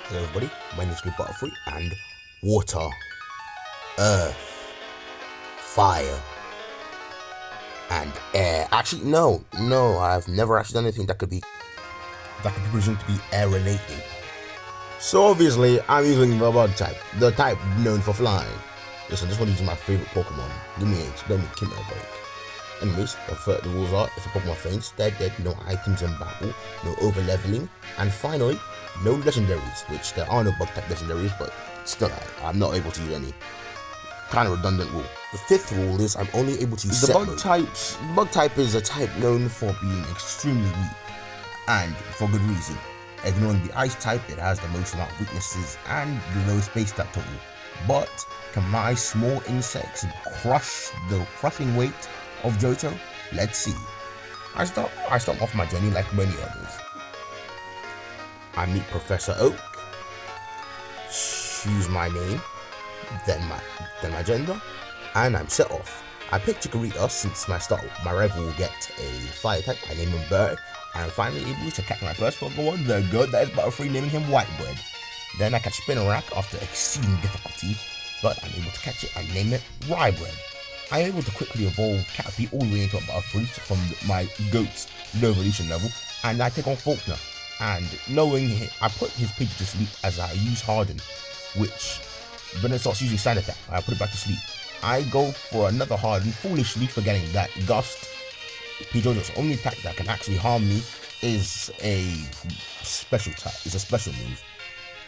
Hello everybody, my name is Butterfree and water, earth, fire, and air. Actually, no, I've never actually done anything that could be presumed to be air related. So obviously, I'm using the bug type, the type known for flying. Listen, this one is my favorite Pokemon. Give me a break. Anyways, the rules are: if a Pokemon faints, they're dead. No items in battle, no overleveling, and finally, no legendaries. Which there are no bug type legendaries, but still, I'm not able to use any. Kind of redundant rule. The fifth rule is I'm only able to use the bug types. The bug type is a type known for being extremely weak, and for good reason. Ignoring the ice type, it has the most amount of weaknesses and the lowest base stat total. But can my small insects crush the crushing weight of Johto? Let's see. I start off my journey like many others. I meet Professor Oak, choose my name, then my gender, and I'm set off. I pick Chikorita since my rival will get a fire type. I name him Bird, and I'm finally able to catch my first Pokemon, the goat that is Butterfree, naming him Whitebread. Then I catch Spinarak after exceeding difficulty, but I'm able to catch it and name it Rybread. I'm able to quickly evolve Caterpie all the way into a Butterfree from my goat's low evolution level, and I take on Faulkner. And knowing I put his Pidgey to sleep as I use Harden, which when it starts using Sand Attack, I put it back to sleep. I go for another Harden, foolishly forgetting that Gust, Pidgeot's only attack that can actually harm me, is a special move.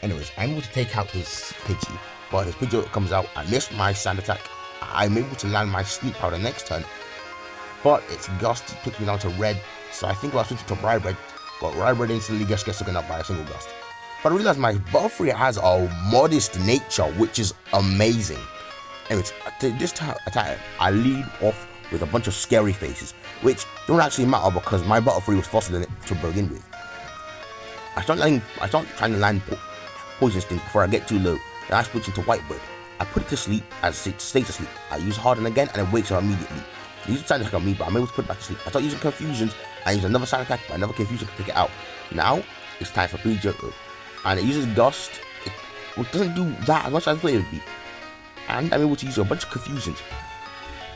Anyways, I'm able to take out his Pidgey, but his Pidgeot comes out. I miss my Sand Attack. I'm able to land my Sleep Powder next turn, but it's Gust puts me down to red, so I think I'll switch to Rybread, but Rybread instantly gets taken up by a single Gust. But I realize my Butterfree has a modest nature, which is amazing. Anyways, this attack, I lead off with a bunch of scary faces, which don't actually matter because my Butterfree was faster than it to begin with. I start trying to land Poison Sting before I get too low, then I switch into Whitebird. I put it to sleep as it stays asleep. I use Harden again and it wakes up immediately. It uses Sand Attack on me, but I'm able to put it back to sleep. I start using Confusions. I use another Sand Attack, but another Confusion to take it out. Now, it's time for Pidgeotto. And it uses Gust. It doesn't do that as much as I thought it would be. And I'm able to use a bunch of Confusions.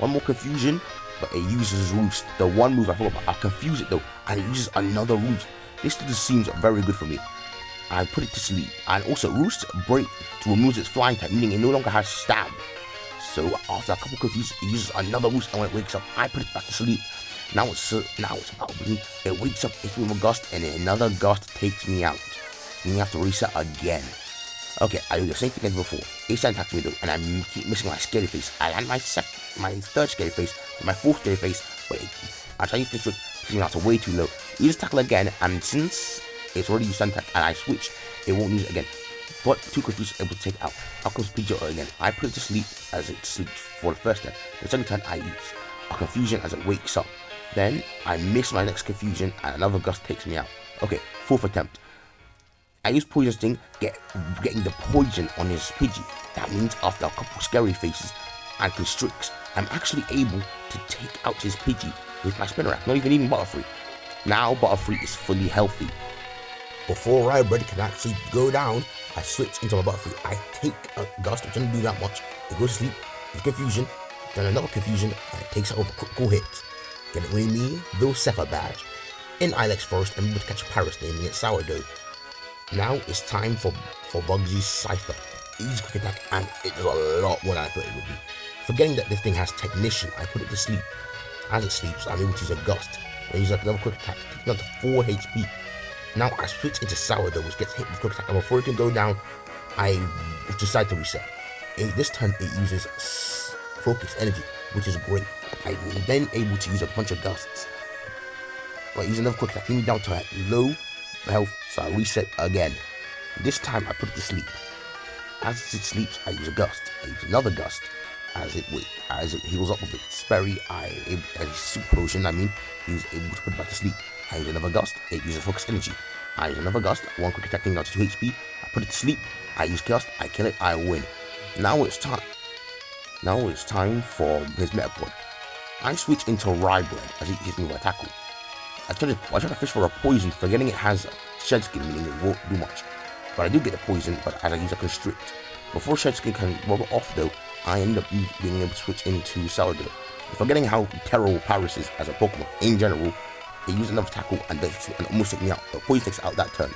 One more Confusion, but it uses Roost. The one move I forgot about. I confuse it though, and it uses another Roost. This just seems very good for me. I put it to sleep, and also Roost removes its flying type, meaning it no longer has stab. So after a couple confusions, it uses another Roost, and when it wakes up, I put it back to sleep. Now it's about me. It wakes up, hits me with a Gust, and another Gust takes me out. Then you have to reset again. Okay, I do the same thing as before. It Sand Attacks me though, and I keep missing my scary face. I land my third scary face, my fourth scary face. Wait, I try to use this trick, pushing out to way too low. Use tackle again, and since it's already used Sand Attack and I switch, it won't use it again. But two confusions able to take it out. Out comes Pidgeotto again. I put it to sleep as it sleeps for the first turn. The second turn I use a confusion as it wakes up. Then I miss my next confusion and another Gust takes me out. Okay, fourth attempt. I use Poison Sting, getting the poison on his Pidgey. That means after a couple scary faces and constricts, I'm actually able to take out his Pidgey with my Spinarak, not even Butterfree. Now Butterfree is fully healthy. Before Rybread can actually go down, I switch into my Butterfree. I take a Gust, which doesn't do that much. It goes to sleep, with Confusion, then another Confusion, and it takes out with a critical hit. Get it winning me, the Sepha badge. In Ilex Forest, I'm able to catch Paris, naming it Sourdough. Now it's time for Bugsy's Cypher. Easy quick attack, and it does a lot more than I thought it would be. Forgetting that this thing has Technician, I put it to sleep. As it sleeps, I'm able to use a Gust. I use another quick attack, taking down to 4 HP. Now I switch into Sourdough, which gets hit with quick attack, and before it can go down, I decide to reset. This turn it uses Focus Energy, which is great. I'm then able to use a bunch of Gusts. But use another quick attack, taking me down to low health, so I reset again. This time I put it to sleep. As it sleeps, I use a Gust. I use another Gust. As it heals up with its Sperry, as a super potion, he's able to put it back to sleep. I use another Gust. It uses Focus Energy. I use another Gust. One quick attack taking down to 2 HP. I put it to sleep. I use Gust. I kill it. I win. Now it's time for his Metapod. I switch into Rybread as it hits me with a tackle. I try to fish for a poison, forgetting it has Shed Skin, meaning it won't do much. but I do get the poison, but as I use a constrict. Before Shensuke can rub it off though, I end up being able to switch into Sourdough. Forgetting how terrible Paris is as a Pokemon in general, it uses another tackle and almost took me out, but poison takes out that turn.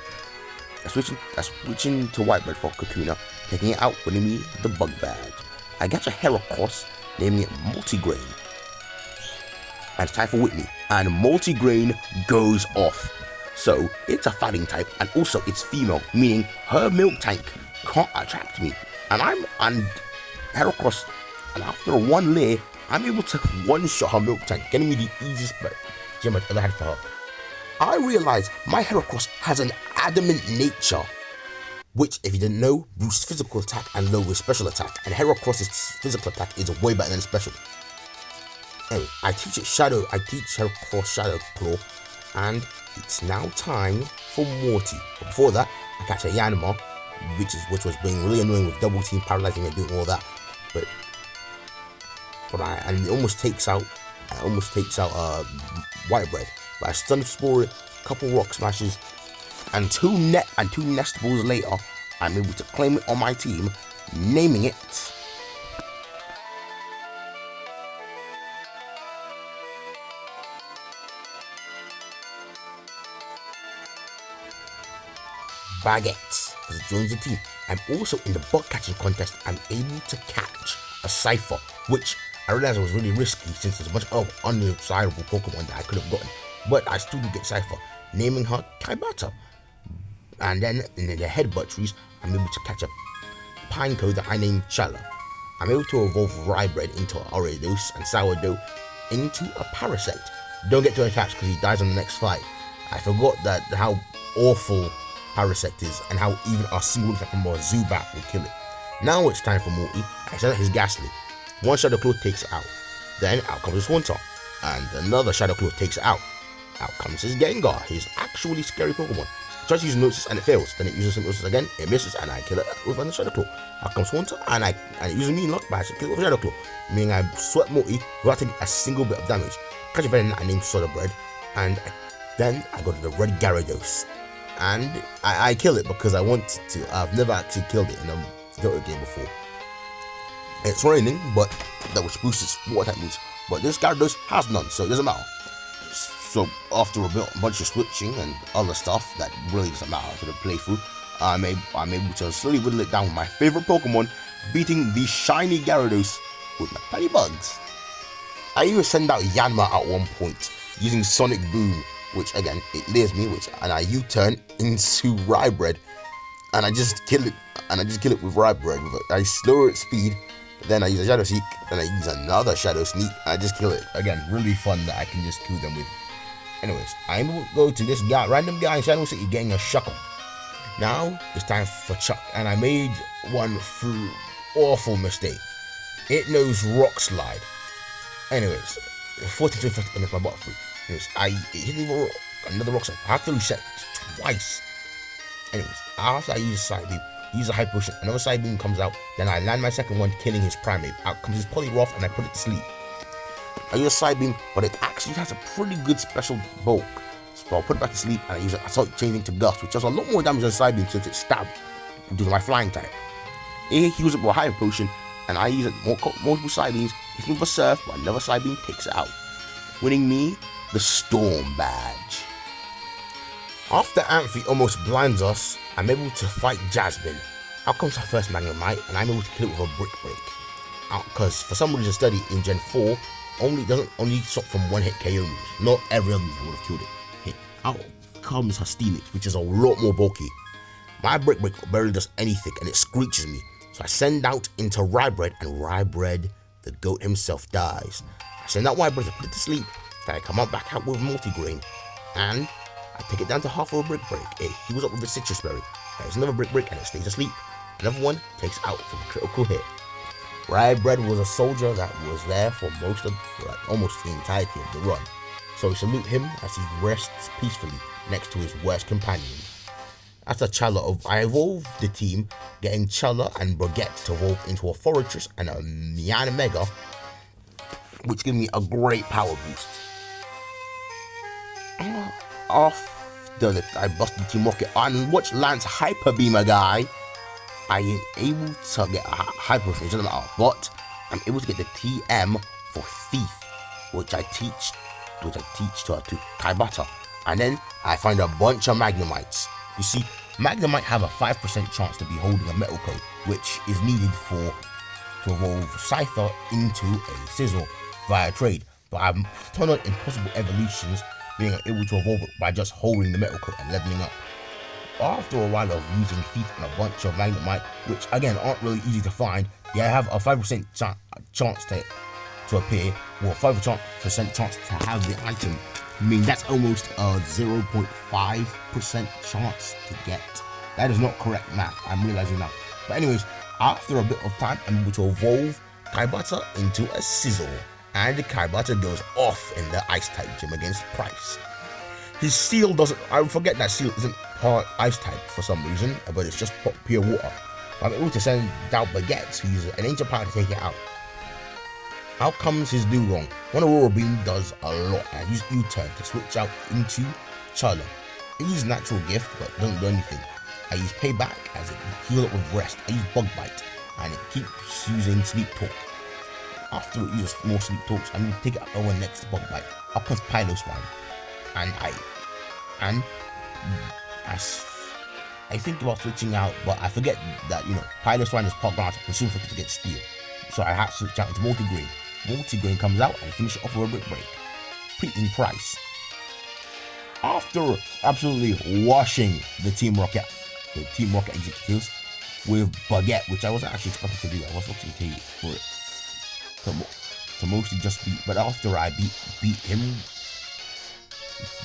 I switching to White Bread for Kakuna, taking it out, winning me the Bug Badge. I get a Heracross, naming it Multigrain. And it's time for Whitney, and Multigrain goes off. So it's a fighting type, and also it's female, meaning her milk tank can't attract me. And Heracross, and after one layer, I'm able to one-shot her milk tank, getting me the easiest gym I've ever had for her. I realized my Heracross has an adamant nature, which, if you didn't know, boosts physical attack and lowers special attack, and Heracross's physical attack is way better than special. Anyway, I teach Heracross Shadow Claw, and it's now time for Morty. But before that, I catch a Yanma, which was being really annoying with double team, paralyzing and doing all that. And it almost takes out White Bread. But I stun Spore it, couple rock smashes, and two nest balls later, I'm able to claim it on my team, naming it Baguette, as it joins the team. I'm also in the bug catching contest. I'm able to catch a Cypher, which I realized was really risky since there's a bunch of undesirable Pokemon that I could have gotten. But I still do get Cypher, naming her Kaibata. And then in the headbutt trees, I'm able to catch a Pineco that I named Chala. I'm able to evolve Rye Bread into Ariados and Sourdough into a Parasect. Don't get too attached because he dies on the next fight. I forgot that how awful Parasect is and how even a single attack from a Zubat will kill it. Now it's time for Morty. I send out his Ghastly. One Shadow Claw takes it out. Then out comes his Haunter, and another Shadow Claw takes it out. Out comes his Gengar, his actually scary Pokemon. It tries to use Hypnosis and it fails. Then it uses Hypnosis again, it misses, and I kill it with another Shadow Claw. Out comes Haunter, and it uses Mean Lock, but I kill it with Shadow Claw. Meaning I sweat Morty without taking a single bit of damage. Catch a venom that I named Soda Bread, and then I go to the Red Gyarados. And I kill it because I wanted to. I've never actually killed it in a Dota game before. It's raining, but that was boosted water type moves. But this Gyarados has none, so it doesn't matter. So after a bunch of switching and other stuff that really doesn't matter for the playthrough, I'm able to slowly whittle it down with my favorite Pokemon, beating the shiny Gyarados with my petty bugs. I even send out Yanma at one point using Sonic Boom, which again it leers me, and I U-turn into Rye Bread, and I just kill it with Rye Bread. I slower its speed, then I use a Shadow Seek, then I use another Shadow Sneak, and I just kill it. Again, really fun that I can just kill them with. Anyways, I'm going to go to this random guy in Shadow City getting a Shuckle. Now it's time for Chuck, and I made one awful mistake. It knows Rock Slide. Anyways, 14 to 50 and my bot free. Anyways, it hit me with another Rock Slide. I have to reset twice. Anyways, after I use a Side Beam, use a Hyper Potion, another Side Beam comes out, then I land my second one, killing his Primeape. Out comes his Poliwrath, and I put it to sleep. I use a Side Beam, but it actually has a pretty good special bulk. So I'll put it back to sleep, and I start changing to Gust, which does a lot more damage than Side Beam since it's stabbed due to my flying type. He heals it with a Hyper Potion, and I use it multiple Side Beams, hits me with a Surf, but another Side Beam takes it out, winning me the Storm Badge. After Amphi almost blinds us, I'm able to fight Jasmine. Out comes her first Magnemite, and I'm able to kill it with a Brick Break. Because for some reason study in Gen 4, doesn't only stop from one hit KO moves. Not every other move would have killed it. Out comes her Steelix, which is a lot more bulky. My Brick Break barely does anything, and it screeches me. So I send out into Rye Bread, and Rye Bread, the goat himself, dies. I send out Rye Bread to put it to sleep. Then I come back out with Multigrain, and I take it down to half of a Brick Break. It heals up with a Citrus Berry. There's another Brick Break, and it stays asleep. Another one takes out for the critical hit. Rye Bread was a soldier that was there for almost the entirety of the run. So we salute him as he rests peacefully next to his worst companion. After Chala, I evolved the team, getting Chala and Baguette to evolve into a Forretress and a Miana Mega, which gave me a great power boost. I busted Team Rocket and watch Lance Hyper Beamer guy. I am able to get a Hyper Potion, it doesn't matter, but I'm able to get the TM for Thief, which I teach to Kaibata. And then I find a bunch of Magnemites. You see, Magnemite have a 5% chance to be holding a Metal Code, which is needed to evolve Scyther into a Sizzle via trade. But I've turned on impossible evolutions, being able to evolve it by just holding the Metal Code and leveling up. After a while of using Thief and a bunch of Magnemite, which again aren't really easy to find, they have a 5% chance to appear, or 5% chance to have the item. I mean, that's almost a 0.5% chance to get. That is not correct math, I'm realizing now. But anyways, after a bit of time, I'm able to evolve Kaibata into a Sizzle, and Kaibata goes off in the Ice type gym against Price. His Seal doesn't, I forget that Seal isn't part Ice type for some reason, but it's just pure water. I'm able to send out Baguette to use an Ancient Power to take it out. Out comes his Dugong. One Aurora Beam does a lot, and I use U-turn to switch out into Charla. I use Natural Gift, but don't do anything. I use Payback as it heals up with Rest. I use Bug Bite, and it keeps using Sleep Talk. After it uses more Sleep Talks, I'm going to take it over next to Bug Bite. Up comes Piloswine, and I think about switching out, but I forget that, Piloswine is part ground, and soon to get Steel. So I have to switch out into Multigrain. Multigrain comes out and finish it off with a Brick Break. Beating Price. After absolutely washing the Team Rocket executives with Baguette, which I wasn't actually expecting to do. I was looking for it to mostly just beat, but after I beat him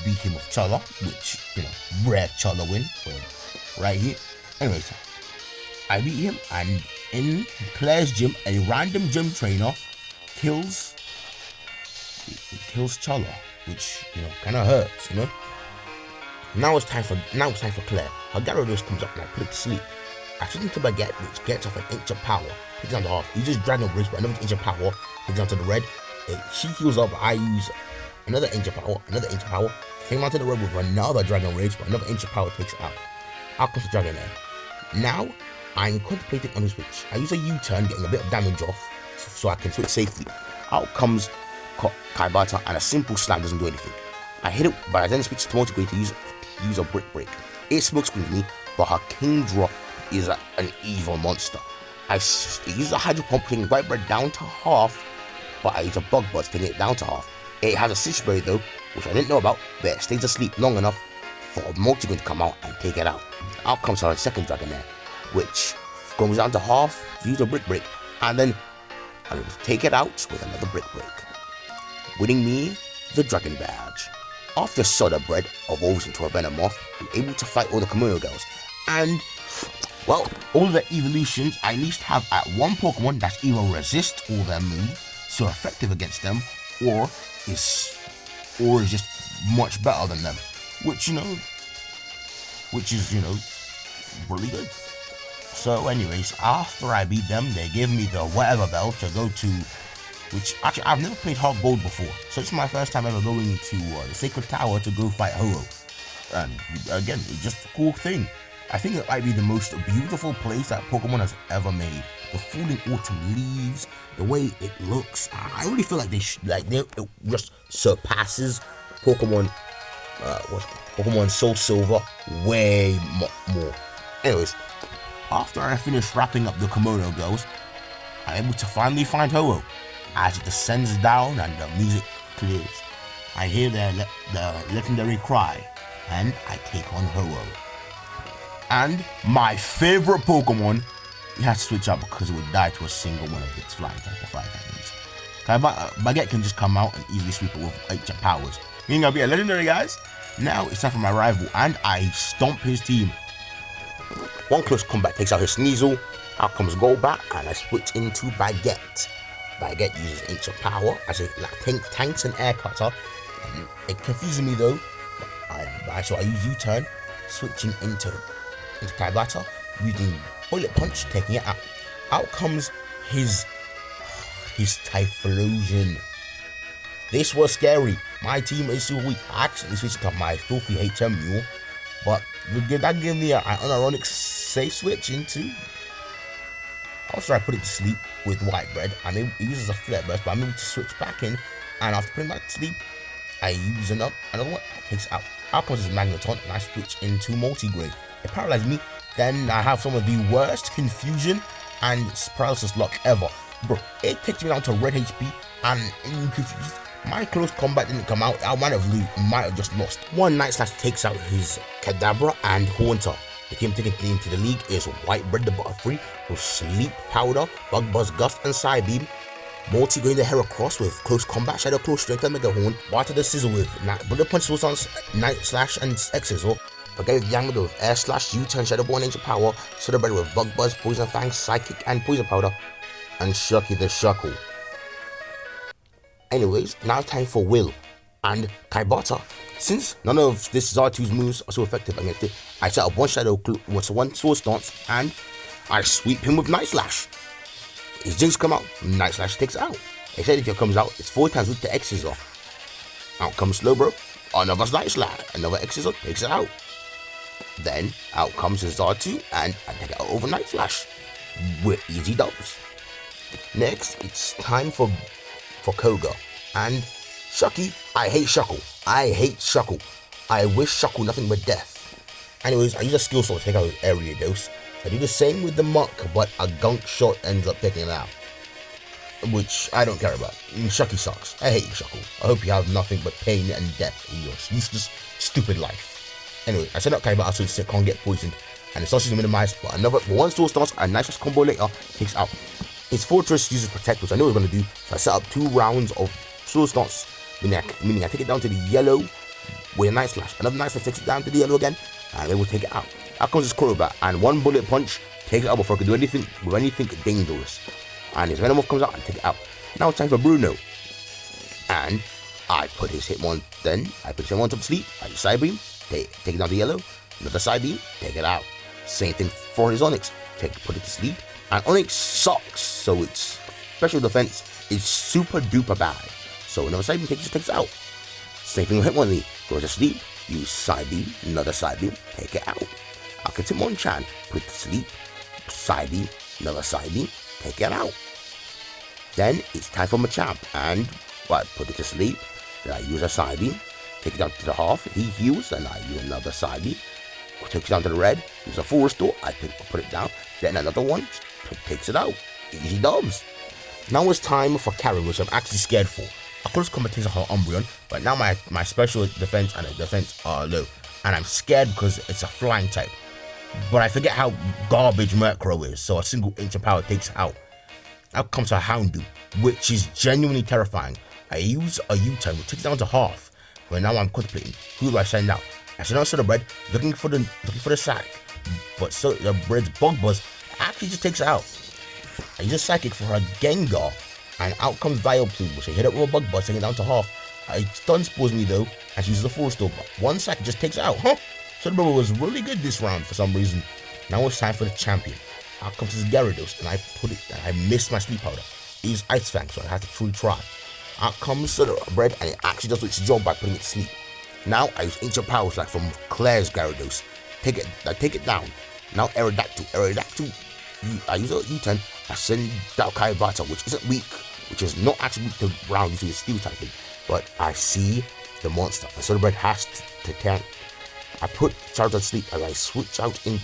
with Chala, which, rare Chala win for right here. Anyways, I beat him, and in Claire's gym, a random gym trainer kills Chala, which kind of hurts. Now it's time for Claire. Her Gyarados comes up and I put it to sleep. I switch into Baguette, which gets off an Ancient Power, hits down to half. Uses Dragon Bridge, but another Ancient Power hits down to the red. She heals up. I use another Ancient Power, came down to the red with another Dragon Rage, but another Ancient Power takes it out. Out comes the Dragonair. Now I'm contemplating on the switch. I use a U-turn, getting a bit of damage off, so I can switch safely. Out comes Kaibata, and a simple slam doesn't do anything. I hit it, but I then switch to Multigrain to use a Brick Break. It smoke screens me, but her Kingdra is an evil monster. I use a Hydro Pump, taking White Bread down to half, but I use a Bug Buzz, taking it down to half. It has a Stitch Berry though, which I didn't know about, but it stays asleep long enough for Multigrain to come out and take it out. Out comes her second Dragonair, which goes down to half, use a Brick Break, and then I'm able to take it out with another Brick Break, winning me the Dragon Badge. After Soda Bread evolves into a Venomoth, I'm able to fight all the Kimono girls, and well, all the evolutions, I at least have at one Pokemon that's either resist all their moves, so effective against them, or is just much better than them, which is really good. So anyways, after I beat them, they give me the whatever bell to go to, which actually I've never played heartgold before, so it's my first time ever going to the Sacred Tower to go fight Ho-Oh. And again, it's just a cool thing. I think it might be the most beautiful place that Pokemon has ever made. The falling autumn leaves, the way it looks, I really feel like it just surpasses Pokemon Soul Silver way more. Anyways, after I finish wrapping up the Kimono girls, I'm able to finally find Ho-Oh. As it descends down and the music clears, I hear the legendary cry, and I take on Ho-Oh. And my favorite Pokemon, you have to switch out because it would die to a single one of its flying type or fire types. Baguette can just come out and easily sweep it with Ancient Powers. You ain't gonna be a legendary, guys. Now it's time for my rival, and I stomp his team. One close combat takes out his Sneasel. Out comes Golbat, and I switch into Baguette. Baguette uses Ancient Power as it tanks an Air Cutter. It confuses me though, so I use U-turn, switching into Kaibata, using Bullet Punch, taking it out. Out comes his Typhlosion. This was scary. My team is so weak. I actually switched to my filthy HM Mule, But that gave me an unironic safe switch into. After I put it to sleep with white bread, it uses a flare burst, but I'm able to switch back in. And after putting back to sleep, I use another one. It takes out. Out comes this magneton, and I switch into multi-grade. It paralyzed me. Then I have some of the worst confusion and paralysis luck ever. Bro, it takes me down to red HP, and confused. My close combat didn't come out. I might have just lost. One Night Slash takes out his Kadabra and Haunter. The team technically into the league is White Bread the Butterfree with Sleep Powder, Bug Buzz Gust, and Psybeam. Multi going the Heracross with Close Combat, Shadow Claw, Strength, and Mega Horn. Barter the Sizzle with Bullet Punch, Soul Stance, Night Slash, and X-Sizzle. Forget with Yangmado with Air Slash, U-Turn, Shadow Ball, and Ancient Power. Soda Bread with Bug Buzz, Poison Fang, Psychic, and Poison Powder. And Shucky the Shuckle. Anyways, now time for Will and Kaibata. Since none of this Zartu's moves are so effective against it, I set up one one Sword Stance, and I sweep him with Night Slash. His Jinx come out, Night Slash takes it out. They said if it comes out, it's 4 times weak to X-Scissor. Out comes Slowbro, another Night Slash, another X-Scissor takes it out. Then out comes his Zartu, and I take it out over Night Slash with easy dubs. Next, it's time for Koga and Shucky. I hate Shuckle. I wish Shuckle nothing but death. Anyways, I use a skill sword to take out his area dose. I do the same with the Monk, but a gunk shot ends up taking it out, which I don't care about. Shucky sucks. I hate you, Shuckle. I hope you have nothing but pain and death in your useless, stupid life. Anyway, I set up Kaibata so it can't get poisoned, and the sauce is minimized, but one Sword Stance and Night Slash combo later takes out. His Fortress uses Protect, which I know what I was going to do, so I set up 2 rounds of Sword Stance, meaning I take it down to the yellow with a Night Slash. Another Night Slash takes it down to the yellow again, and they will take it out. Out comes his Crobat, and one Bullet Punch takes it out before I can do anything dangerous. And his Venomoth comes out and take it out. Now it's time for Bruno. And I put his Hitmon, then I put his Hitmon to sleep, I use Psybeam, take it down to yellow, another Psybeam, take it out. Same thing for his Onix, put it to sleep. And Onix sucks, so its special defense is super duper bad. So another Psybeam takes it out. Same thing with Hitmonlee, goes to sleep, use Psybeam, another Psybeam, take it out. I'll continue Hitmonchan, put it to sleep, Psybeam, another Psybeam, take it out. Then it's time for Machamp, and put it to sleep, then I use a Psybeam, take it down to the half, he heals, and I use another Psybeam, take it down to the red, use a full restore, I put it down, then another one, takes it out. Easy dubs. Now it's time for Karen, which I'm actually scared for. A close combat takes out her Umbreon, but now my special defense and defense are low, and I'm scared because it's a flying type. But I forget how garbage Murkrow is, so a single inch of power takes it out. Out comes her Houndoom, which is genuinely terrifying. I use a U-turn, which takes it down to half. But now I'm contemplating, who do I send out? I send out Soda Bread, looking for the sack, but so the Bread's Bug Buzz actually just takes it out. I use a Psychic for her Gengar, and out comes Vileplume, which I hit it with a Bug Buzz, taking it down to half. It stun spores me though, and she uses a Full Restore, but one Psychic just takes it out, Soda Bread was really good this round for some reason. Now it's time for the champion. Out comes his Gyarados, and I missed my Sleep Powder. I use Ice Fang, so I had to truly try. Out comes Soda Bread, and it actually does its job by putting it to sleep. Now I use Ancient Powers like from Claire's Gyarados. Take it down. Now Aerodactyl. I use a U-turn. I send out Kaibata, which isn't weak, which is not actually weak to round using steel typing. But I see the monster. And Soda Bread has to tank. I put Charizard to sleep as I switch out in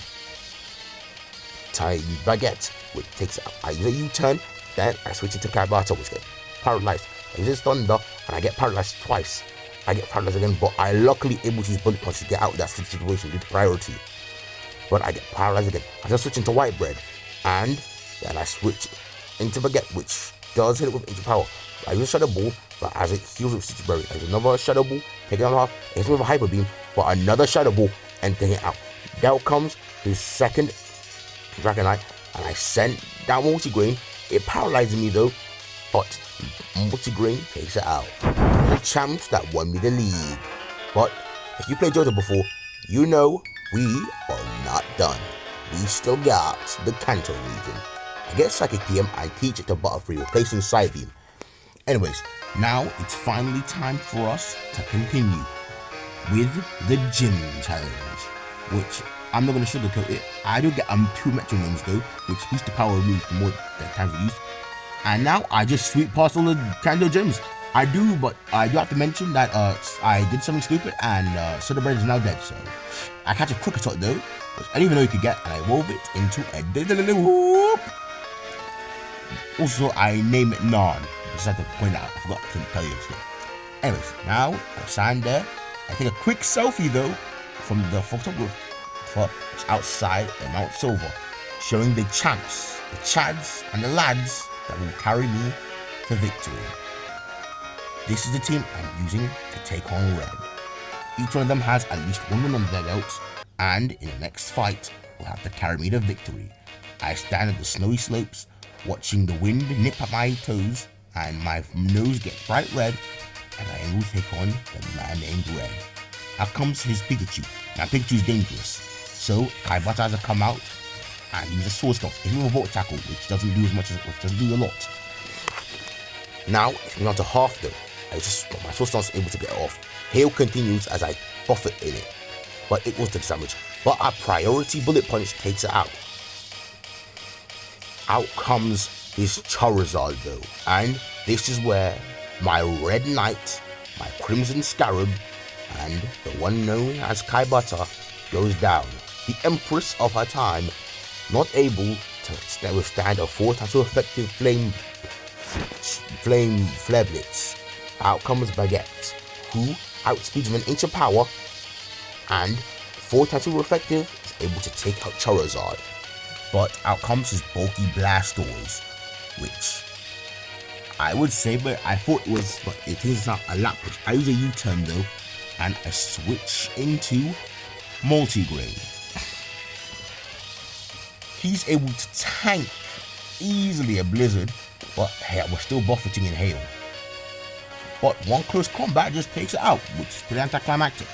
Tiny Baguette, which takes it out. I use a U-turn, then I switch into Kaibata, which gets paralyzed. I use his Thunder, and I get paralyzed twice. I get paralyzed again, but I luckily able to use Bullet Punch to get out of that situation due to priority. But I get paralyzed again. I just switch into White Bread, and then I switch into Baguette, which does hit it with Ancient Power. I use a Shadow Ball, but as it heals with Stitch Berry, I use another Shadow Ball, take it down half, it hits me with a Hyper Beam, but another Shadow Ball, and take it out. Down comes his second Dragonite, and I send down Multigrain. It paralyzes me though, but Multigrain takes it out. The champs that won me the league. But if you played Johto before, you know we are not done. We still got the Kanto region. I get Psychic PM and teach it to Butterfree, replacing Psybeam. Anyways, now it's finally time for us to continue with the Gym Challenge. which I'm not gonna sugarcoat it. I do get two metronomes though, which boost the power removed the more the times used. And now I just sweep past all the candle gems. I do have to mention that I did something stupid and Soda Bread is now dead. So I catch a Cricketot though, which I didn't even know you could get, and I wove it into a whoop. Also, I name it Nan. Just had to point out, I forgot to tell you this. Anyways, now I stand there. I take a quick selfie though from the photographer outside in Mount Silver, showing the champs, the chads, and the lads that will carry me to victory. This is the team I'm using to take on Red. Each one of them has at least one win under their belts, and in the next fight will have to carry me to victory. I stand at the snowy slopes, watching the wind nip at my toes and my nose get bright red, and I will take on the man named Red. Out comes his Pikachu. Now Pikachu is dangerous, so Kaibata has to come out and use a Sword Stance. It's a Volt Tackle, which doesn't do as much as which doesn't do a lot. Now it's going on to half though. My Sword Stance is able to get it off. Hail continues as I buff it in it, but it was the damage. But a priority Bullet Punch takes it out. Out comes his Charizard though, and this is where my Red Knight, my Crimson Scarab, and the one known as Kaibata goes down. The Empress of her time, not able to withstand a 4 times so effective flame flare blitz. Out comes Baguette, who outspeeds with an inch of power, and 4 times so effective is able to take out Charizard. But out comes his bulky Blastoise, which I would say, but I thought it was, but it is not a lap push. I use a U-turn though, and I switch into Multigrain. He's able to tank easily a Blizzard, but hey, we're still buffeting in Hail. But one close combat just takes it out, which is pretty anticlimactic.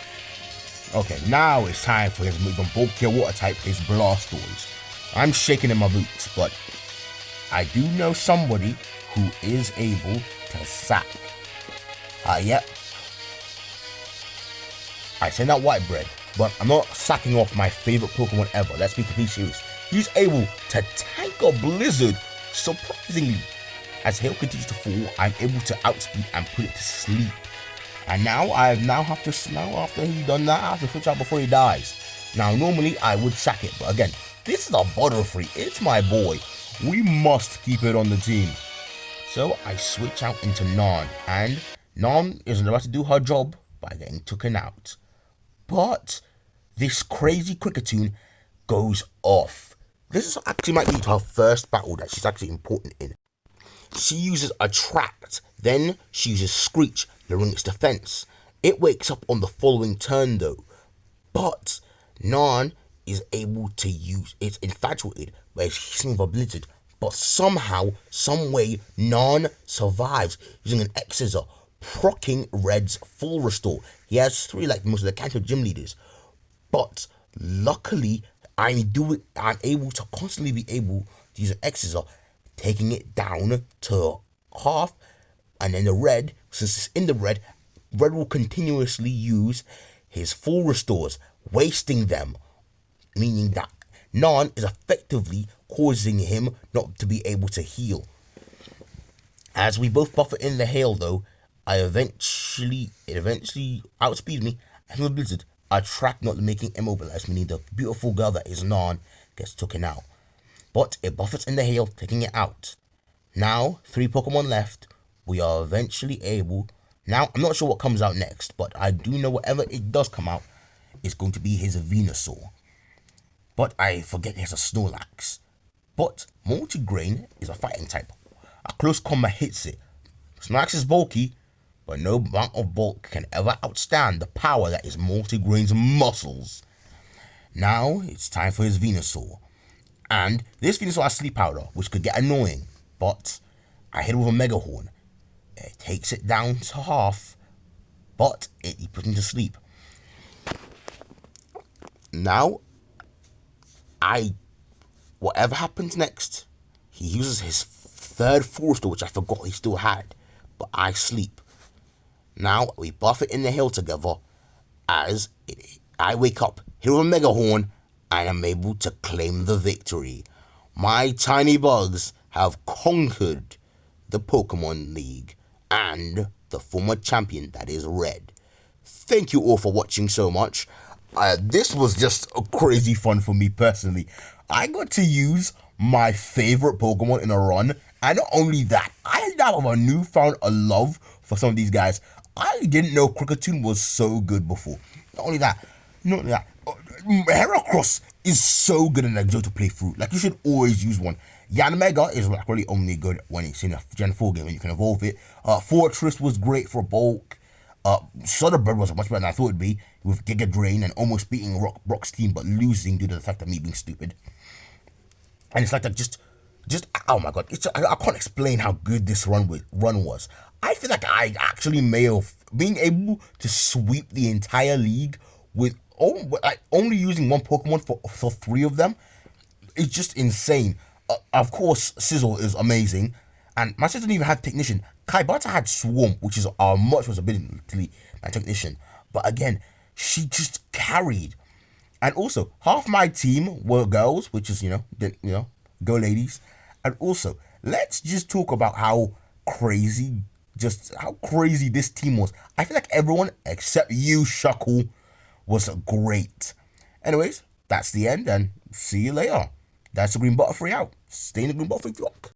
Okay, now it's time for his even bulkier water type, his Blastoise. I'm shaking in my boots, but I do know somebody who is able to sack. Yep. I send out White Bread, but I'm not sacking off my favorite Pokemon ever. Let's be completely serious. He's able to tank a Blizzard, surprisingly. As Hail continues to fall, I'm able to outspeed and put it to sleep. And now after he's done that, I have to switch out before he dies. Now normally I would sack it, but again, this is a Butterfree. It's my boy. We must keep it on the team. So I switch out into Nan, and Nan isn't about to do her job by getting taken out. But this crazy Cricketune goes off. This is actually might be her first battle that she's actually important in. She uses Attract, then she uses Screech, lowering its defense. It wakes up on the following turn though, but Nan is able to use, it's infatuated by hissing of a Blizzard, but somehow, someway, Nan survives using an X-Scissor, proccing Red's full restore. He has 3 like most of the Kanto gym leaders, but luckily I'm able to constantly be able to use an X-Scissor, taking it down to half, and then the Red, since it's in the Red will continuously use his full restores, wasting them, meaning that Nan is effectively causing him not to be able to heal. As we both buffer in the Hail though, it eventually outspeeds me, and with Blizzard, Attract not making immobilized, meaning the beautiful girl that is Nan gets taken out. But it buffets in the Hail, taking it out. Now, 3 Pokemon left. We are eventually able. Now, I'm not sure what comes out next, but I do know whatever it does come out is going to be his Venusaur. But I forget he has a Snorlax. But Multigrain is a fighting type. A close combat hits it. Snorlax is bulky, but no amount of bulk can ever outstand the power that is Multigrain's muscles. Now, it's time for his Venusaur. And this Venusaur has Sleep Powder, which could get annoying, but I hit it with a Mega Horn. It takes it down to half, but he puts him to sleep. Now, whatever happens next, he uses his 3rd Full Restore, which I forgot he still had, but I sleep. Now, we buff it in the Hail together, as I wake up, hit with a mega horn, and I'm able to claim the victory. My tiny bugs have conquered the Pokemon League and the former champion, that is Red. Thank you all for watching so much. This was just a crazy fun for me personally. I got to use my favorite Pokemon in a run, and not only that, I now have a newfound love for some of these guys. I didn't know Cricketune was so good before. Not only that, Heracross is so good in Exo to play through. Like, you should always use one. Yanmega is like really only good when it's in a Gen 4 game and you can evolve it. Fortress was great for bulk. Sotherbird was much better than I thought it'd be, with Giga Drain and almost beating Brock's team but losing due to the fact of me being stupid. And it's like that just oh my god, I can't explain how good this run was. I feel like I actually may have being able to sweep the entire league with only using one Pokemon for 3 of them. It's just insane. Of course, Sizzle is amazing, and my sister didn't even have Technician. Kaibata had Swarm, which is much was ability than Technician, but again, she just carried. And also, half my team were girls, which is go ladies. And also, let's just talk about how crazy this team was. I feel like everyone except you, Shuckle, was great. Anyways, that's the end, and see you later. That's the Green Butterfree out. Stay in the Green Butterfree vlog.